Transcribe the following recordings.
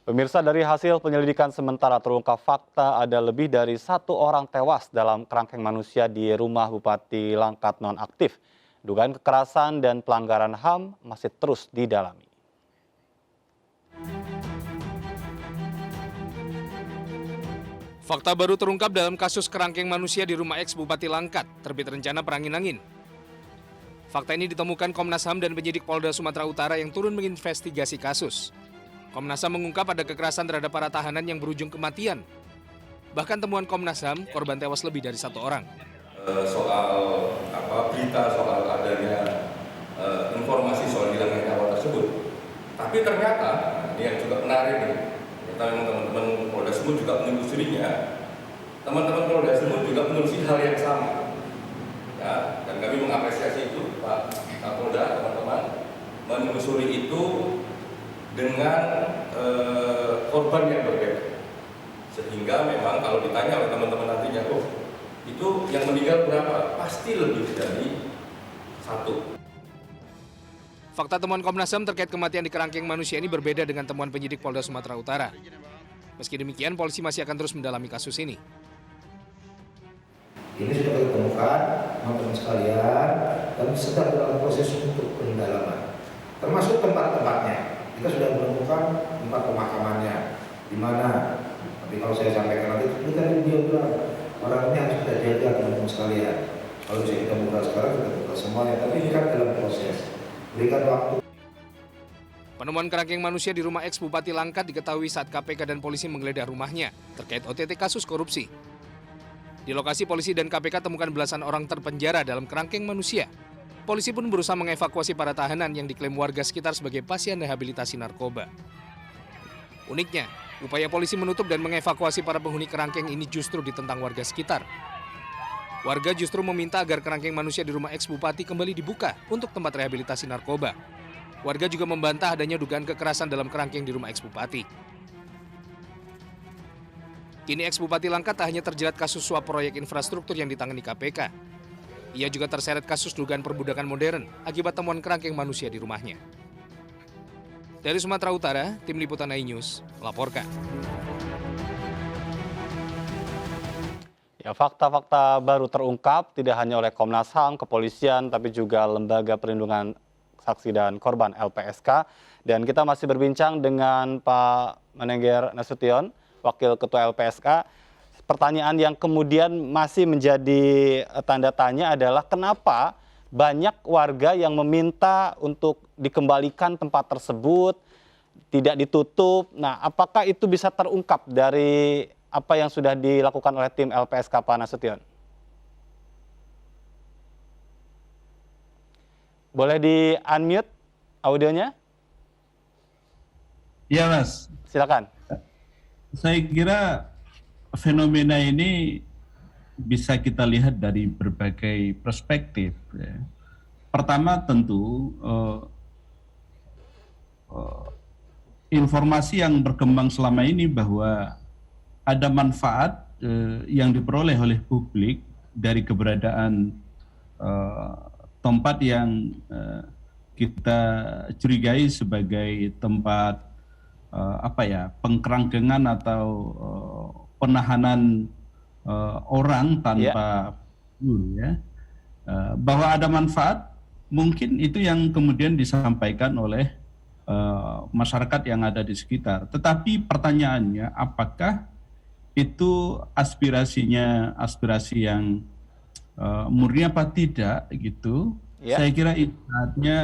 Pemirsa, dari hasil penyelidikan sementara terungkap fakta ada lebih dari 1 orang tewas dalam kerangkeng manusia di rumah Bupati Langkat nonaktif. Dugaan kekerasan dan pelanggaran HAM masih terus didalami. Fakta baru terungkap dalam kasus kerangkeng manusia di rumah eks Bupati Langkat, terbit rencana perangin-angin. Fakta ini ditemukan Komnas HAM dan penyidik Polda Sumatera Utara yang turun menginvestigasi kasus. Komnas HAM mengungkap ada kekerasan terhadap para tahanan yang berujung kematian. Bahkan temuan Komnas HAM, korban tewas lebih dari 1 orang. Soal berita soal adanya informasi soal hilangnya nyawa tersebut. Tapi ternyata, ini yang juga menarik nih, ternyata memang teman-teman Polda Sumut juga menelusurinya. Teman-teman Polda Sumut juga menelusuri hal yang sama. Ya, dan kami mengapresiasi itu, Pak Kapolda, teman-teman, menelusuri itu dengan korban yang berbeda. Sehingga memang kalau ditanya oleh teman-teman nantinya, itu yang meninggal berapa? Pasti lebih dari 1. Fakta temuan Komnas HAM terkait kematian di kerangkeng manusia ini berbeda dengan temuan penyidik Polda Sumatera Utara. Meski demikian, polisi masih akan terus mendalami kasus ini. Ini sudah ditemukan, teman-teman sekalian, dan sedang dalam proses untuk pendalaman. Termasuk tempat-tempatnya. Kita sudah menemukan tempat pemakamannya, di mana. Tapi kalau saya sampaikan nanti, ini tadi dia bilang, orang ini harus kita jaga, teman-teman sekalian. Kalau bisa kita buka sekarang, kita buka semuanya. Tapi ini kan dalam proses. Berikan waktu. Penemuan kerangkeng manusia di rumah eks Bupati Langkat diketahui saat KPK dan polisi menggeledah rumahnya terkait OTT kasus korupsi. Di lokasi polisi dan KPK temukan belasan orang terpenjara dalam kerangkeng manusia. Polisi pun berusaha mengevakuasi para tahanan yang diklaim warga sekitar sebagai pasien rehabilitasi narkoba. Uniknya, upaya polisi menutup dan mengevakuasi para penghuni kerangkeng ini justru ditentang warga sekitar. Warga justru meminta agar kerangkeng manusia di rumah eks Bupati kembali dibuka untuk tempat rehabilitasi narkoba. Warga juga membantah adanya dugaan kekerasan dalam kerangkeng di rumah eks Bupati. Kini eks Bupati Langkat tak hanya terjerat kasus suap proyek infrastruktur yang ditangani KPK. Ia juga terseret kasus dugaan perbudakan modern akibat temuan kerangkeng manusia di rumahnya. Dari Sumatera Utara, Tim Liputan iNews melaporkan. Ya, fakta-fakta baru terungkap tidak hanya oleh Komnas HAM, kepolisian, tapi juga Lembaga Perlindungan Saksi dan Korban LPSK. Dan kita masih berbincang dengan Pak Menengger Nasution, Wakil Ketua LPSK. Pertanyaan yang kemudian masih menjadi tanda tanya adalah kenapa banyak warga yang meminta untuk dikembalikan tempat tersebut, tidak ditutup. Nah, apakah itu bisa terungkap dari apa yang sudah dilakukan oleh tim LPSK, Pak Nasution? Boleh di-unmute audionya? Ya, Mas. Silakan. Saya kira fenomena ini bisa kita lihat dari berbagai perspektif. Ya. Pertama tentu informasi yang berkembang selama ini bahwa ada manfaat yang diperoleh oleh publik dari keberadaan tempat yang kita curigai sebagai tempat pengkerangkengan atau penahanan orang tanpa bahwa ada manfaat, mungkin itu yang kemudian disampaikan oleh masyarakat yang ada di sekitar. Tetapi pertanyaannya, apakah itu aspirasinya aspirasi yang murni apa tidak gitu? Saya kira saatnya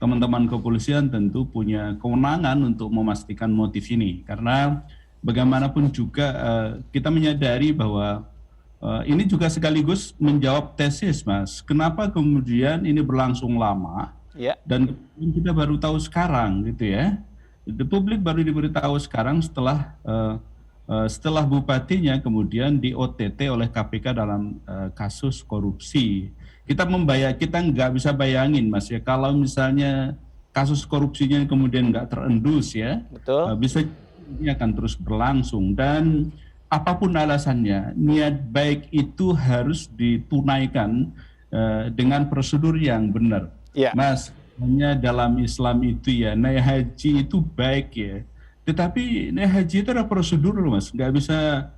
teman-teman kepolisian tentu punya kewenangan untuk memastikan motif ini, karena bagaimanapun juga kita menyadari bahwa ini juga sekaligus menjawab tesis, Mas. Kenapa kemudian ini berlangsung lama dan kita baru tahu sekarang, gitu ya? Publik baru diberitahu sekarang setelah bupatinya kemudian di OTT oleh KPK dalam kasus korupsi. Kita nggak bisa bayangin, Mas, ya, kalau misalnya kasus korupsinya kemudian nggak terendus, ya, bisa ini akan terus berlangsung. Dan apapun alasannya, niat baik itu harus ditunaikan dengan prosedur yang benar. Mas, hanya dalam Islam itu ya, naik haji itu baik ya, Tetapi haji itu ada prosedur loh Mas, nggak bisa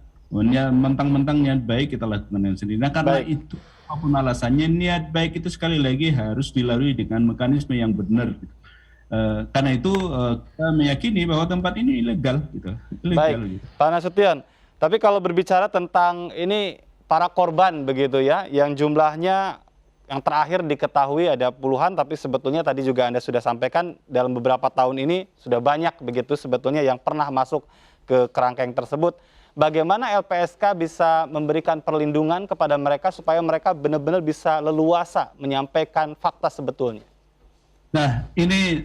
mentang-mentang niat baik kita lakukan dengan sendiri. Nah karena Baik. itu apapun alasannya, niat baik itu sekali lagi harus dilalui dengan mekanisme yang benar. Gitu. Karena itu kita meyakini bahwa tempat ini ilegal, gitu. Baik, Ilegal, gitu. Pak Nasution. Tapi kalau berbicara tentang ini para korban begitu ya, yang jumlahnya yang terakhir diketahui ada puluhan, tapi sebetulnya tadi juga Anda sudah sampaikan dalam beberapa tahun ini sudah banyak begitu sebetulnya yang pernah masuk ke kerangkeng tersebut. Bagaimana LPSK bisa memberikan perlindungan kepada mereka supaya mereka benar-benar bisa leluasa menyampaikan fakta sebetulnya? Nah, ini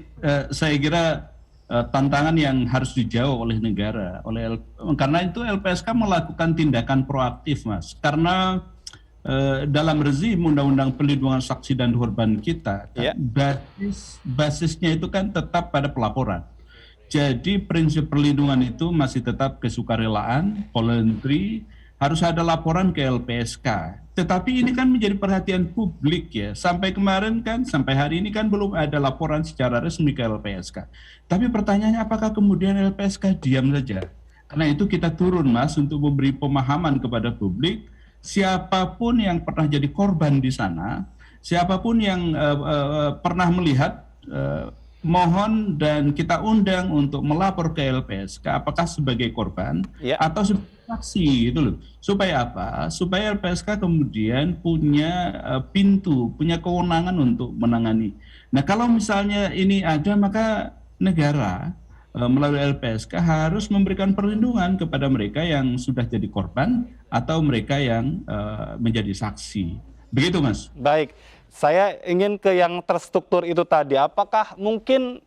saya kira tantangan yang harus dijawab oleh negara, karena itu LPSK melakukan tindakan proaktif, Mas. Karena dalam rezim Undang-Undang Perlindungan Saksi dan Korban kita, Ya. basisnya itu kan tetap pada pelaporan. Jadi prinsip perlindungan itu masih tetap kesukarelaan, voluntary, harus ada laporan ke LPSK. Tetapi ini kan menjadi perhatian publik ya. Sampai kemarin kan, sampai hari ini kan belum ada laporan secara resmi ke LPSK. Tapi pertanyaannya apakah kemudian LPSK diam saja? Karena itu kita turun Mas untuk memberi pemahaman kepada publik, siapapun yang pernah jadi korban di sana, siapapun yang pernah melihat, mohon dan kita undang untuk melapor ke LPSK apakah sebagai korban atau sebagai saksi gitu loh. Supaya apa? Supaya LPSK kemudian punya pintu, punya kewenangan untuk menangani. Nah, kalau misalnya ini ada, maka negara melalui LPSK harus memberikan perlindungan kepada mereka yang sudah jadi korban atau mereka yang menjadi saksi. Begitu, Mas. Baik. Saya ingin ke yang terstruktur itu tadi. Apakah mungkin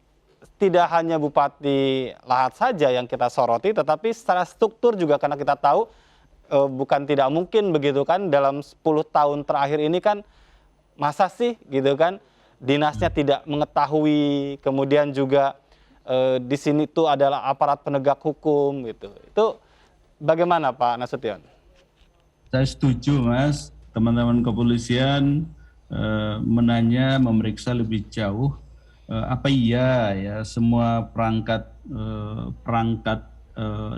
tidak hanya Bupati Lahat saja yang kita soroti, tetapi secara struktur juga karena kita tahu bukan tidak mungkin begitu kan dalam 10 tahun terakhir ini kan masa sih gitu kan dinasnya tidak mengetahui, kemudian juga di sini tuh adalah aparat penegak hukum gitu. Itu bagaimana Pak Nasution? Saya setuju Mas, teman-teman kepolisian menanya, memeriksa lebih jauh apa iya ya semua perangkat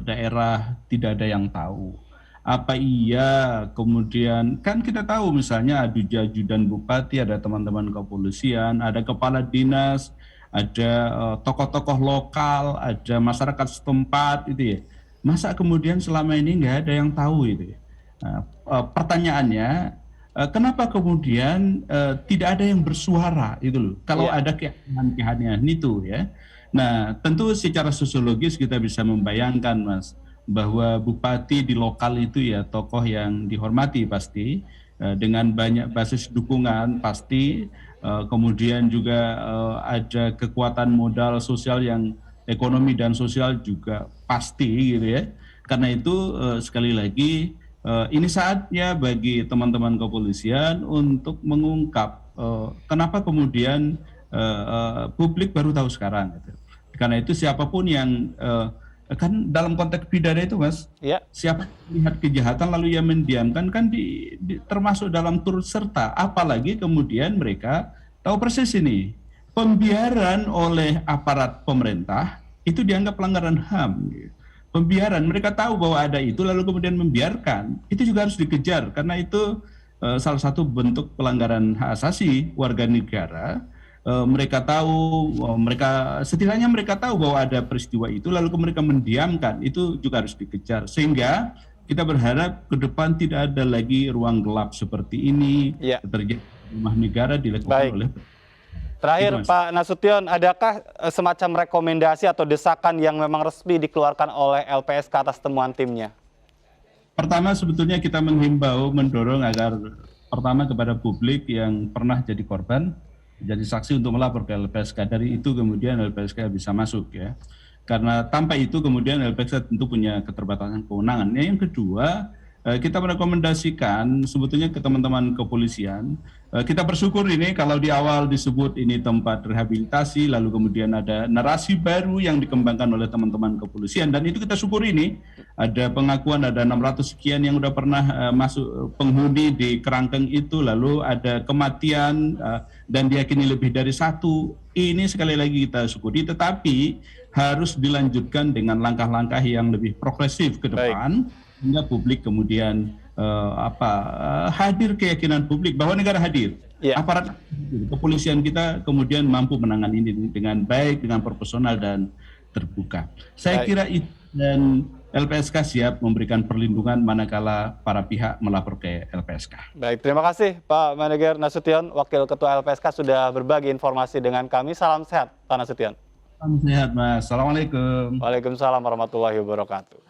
daerah tidak ada yang tahu. Apa iya kemudian kan kita tahu misalnya ada ajudan bupati, ada teman-teman kepolisian, ada kepala dinas, ada tokoh-tokoh lokal, ada masyarakat setempat itu ya. Masa kemudian selama ini nggak ada yang tahu itu ya. Nah, pertanyaannya kenapa kemudian tidak ada yang bersuara itu loh? Kalau ada keanehan-keanehan itu ya. Nah, tentu secara sosiologis kita bisa membayangkan Mas bahwa bupati di lokal itu ya tokoh yang dihormati pasti dengan banyak basis dukungan pasti kemudian juga ada kekuatan modal sosial yang ekonomi dan sosial juga pasti gitu ya. Karena itu sekali lagi ini saatnya bagi teman-teman kepolisian untuk mengungkap kenapa kemudian publik baru tahu sekarang. Gitu. Karena itu siapapun yang kan dalam konteks pidana itu Mas, siapa melihat kejahatan lalu yang mendiamkan kan termasuk dalam turut serta. Apalagi kemudian mereka tahu persis ini pembiaran oleh aparat pemerintah itu dianggap pelanggaran HAM. Gitu. Pembiaran, mereka tahu bahwa ada itu lalu kemudian membiarkan, itu juga harus dikejar karena itu salah satu bentuk pelanggaran hak asasi warga negara. Mereka tahu, setidaknya mereka tahu bahwa ada peristiwa itu lalu mereka mendiamkan, itu juga harus dikejar sehingga kita berharap ke depan tidak ada lagi ruang gelap seperti ini terjadi di rumah negara dilakukan oleh. Terakhir Pak Nasution, adakah semacam rekomendasi atau desakan yang memang resmi dikeluarkan oleh LPSK atas temuan timnya? Pertama sebetulnya kita menghimbau, mendorong agar pertama kepada publik yang pernah jadi korban, jadi saksi untuk melapor ke LPSK. Dari itu kemudian LPSK bisa masuk ya. Karena tanpa itu kemudian LPSK tentu punya keterbatasan kewenangan. Yang kedua, kita merekomendasikan sebetulnya ke teman-teman kepolisian, kita bersyukur ini kalau di awal disebut ini tempat rehabilitasi, lalu kemudian ada narasi baru yang dikembangkan oleh teman-teman kepolisian, dan itu kita syukur ini, ada pengakuan ada 600 sekian yang sudah pernah masuk penghuni di kerangkeng itu, lalu ada kematian dan diyakini lebih dari 1. Ini sekali lagi kita syukuri, tetapi harus dilanjutkan dengan langkah-langkah yang lebih progresif ke depan. Sehingga publik kemudian hadir keyakinan publik bahwa negara hadir, aparat kepolisian kita kemudian mampu menangani ini dengan baik, dengan profesional dan terbuka. Saya kira itu, dan LPSK siap memberikan perlindungan manakala para pihak melapor ke LPSK. Baik, terima kasih Pak Manager Nasution, Wakil Ketua LPSK sudah berbagi informasi dengan kami. Salam sehat Pak Nasution. Salam sehat Mas. Assalamualaikum. Waalaikumsalam warahmatullahi wabarakatuh.